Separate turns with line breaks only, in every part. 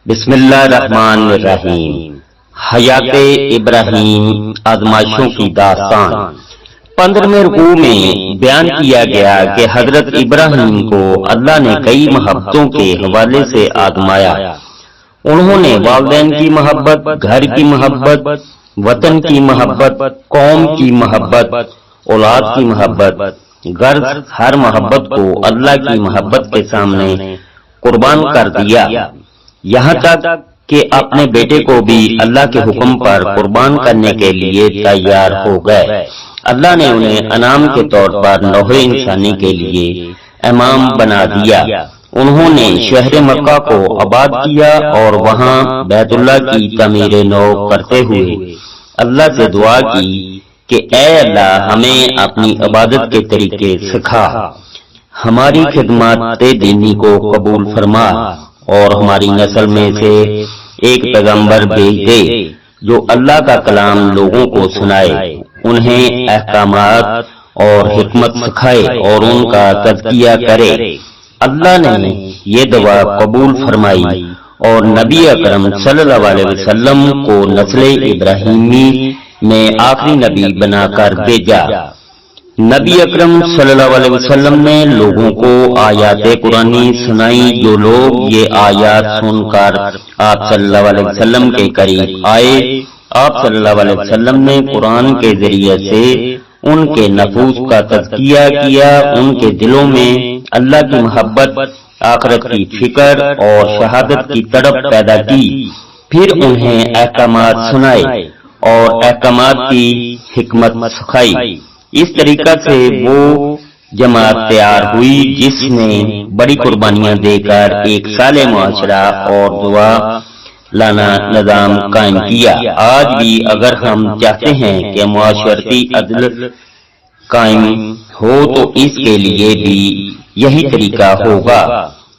بسم اللہ الرحمن الرحیم۔ حیات ابراہیم آزمائشوں کی داستان 15ویں رکوع میں بیان کیا گیا کہ حضرت ابراہیم کو اللہ نے کئی محبتوں کے حوالے سے آزمایا۔ انہوں نے والدین کی محبت، گھر کی محبت، وطن کی محبت، قوم کی محبت، اولاد کی محبت، غرض ہر محبت کو اللہ کی محبت کے سامنے قربان کر دیا، یہاں تک کہ اپنے بیٹے کو بھی اللہ کے حکم پر قربان کرنے کے لیے تیار ہو گئے۔ اللہ نے انہیں انعام کے طور پر نوح انسانی کے لیے امام بنا دیا۔ انہوں نے شہر مکہ کو آباد کیا اور وہاں بیت اللہ کی تعمیر نو کرتے ہوئے اللہ سے دعا کی کہ اے اللہ ہمیں اپنی عبادت کے طریقے سکھا، ہماری خدمات دینی کو قبول فرما اور ہماری نسل میں سے ایک پیغمبر بھیج دے جو اللہ کا کلام لوگوں کو سنائے، انہیں احکامات اور حکمت سکھائے اور ان کا تزکیہ کرے۔ اللہ نے یہ دعا قبول فرمائی اور نبی اکرم صلی اللہ علیہ وسلم کو نسل ابراہیمی میں آخری نبی بنا کر بھیجا۔ نبی اکرم صلی اللہ علیہ وسلم نے لوگوں کو آیات قرآنی سنائی۔ جو لوگ یہ آیات سن کر آپ صلی اللہ علیہ وسلم کے قریب آئے، آپ صلی اللہ علیہ وسلم نے قرآن کے ذریعے سے ان کے نفوس کا تزکیہ کیا، ان کے دلوں میں اللہ کی محبت، آخرت کی فکر اور شہادت کی تڑپ پیدا کی، پھر انہیں احکامات سنائے اور احکامات کی حکمت سکھائی۔ اس طریقہ سے وہ جماعت تیار ہوئی جس نے بڑی قربانیاں دے کر ایک صالح معاشرہ اور دعا لانا نظام قائم کیا۔ آج بھی اگر ہم چاہتے ہیں کہ معاشرتی عدل قائم ہو تو اس کے لیے بھی یہی طریقہ ہوگا۔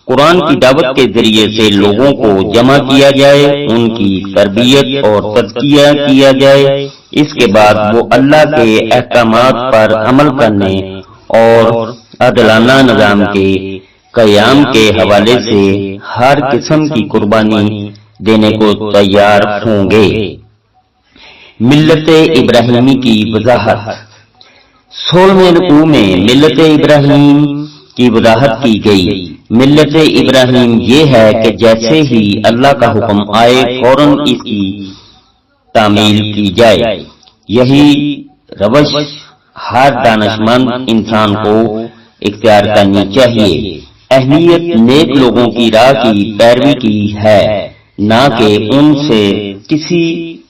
قرآن کی دعوت کے ذریعے سے لوگوں کو جمع کیا جائے، ان کی تربیت اور تزکیہ کیا جائے، اس کے بعد وہ اللہ کے احکامات پر عمل کرنے اور عادلانہ نظام کے قیام کے حوالے سے ہر قسم کی قربانی دینے کو تیار ہوں گے۔ ملت ابراہیمی کی وضاحت 16ویں رکوع میں ملت ابراہیم کی وضاحت کی گئی۔ ملت ابراہیم یہ ہے کہ جیسے ہی اللہ کا حکم آئے فوراً اس کی تعمیل کی جائے۔ یہی روش ہر دانشمند انسان کو اختیار کرنی چاہیے۔ اہمیت نیک لوگوں کی راہ کی پیروی کی ہے، نہ کہ ان سے کسی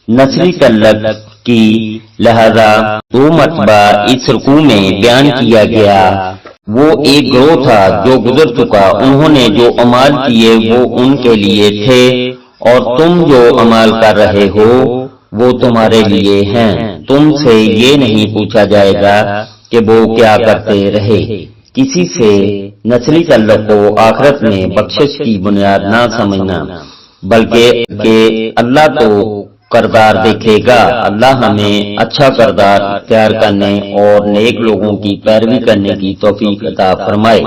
نسلی تعلق کی، لہذا 2 مرتبہ اس رکوع میں بیان کیا گیا۔ وہ ایک گروہ تھا جو گزر چکا، انہوں نے جو اعمال کیے وہ ان کے لیے تھے اور تم جو عمل کر رہے ہو وہ تمہارے لیے ہیں۔ تم سے یہ نہیں پوچھا جائے گا کہ وہ کیا کرتے رہے۔ کسی سے نسلی تعلق کو آخرت میں بخشش کی بنیاد نہ سمجھنا، بلکہ کہ اللہ تو کردار دیکھے گا۔ اللہ ہمیں اچھا کردار اختیار کرنے اور نیک لوگوں کی پیروی کرنے کی توفیق عطا فرمائے۔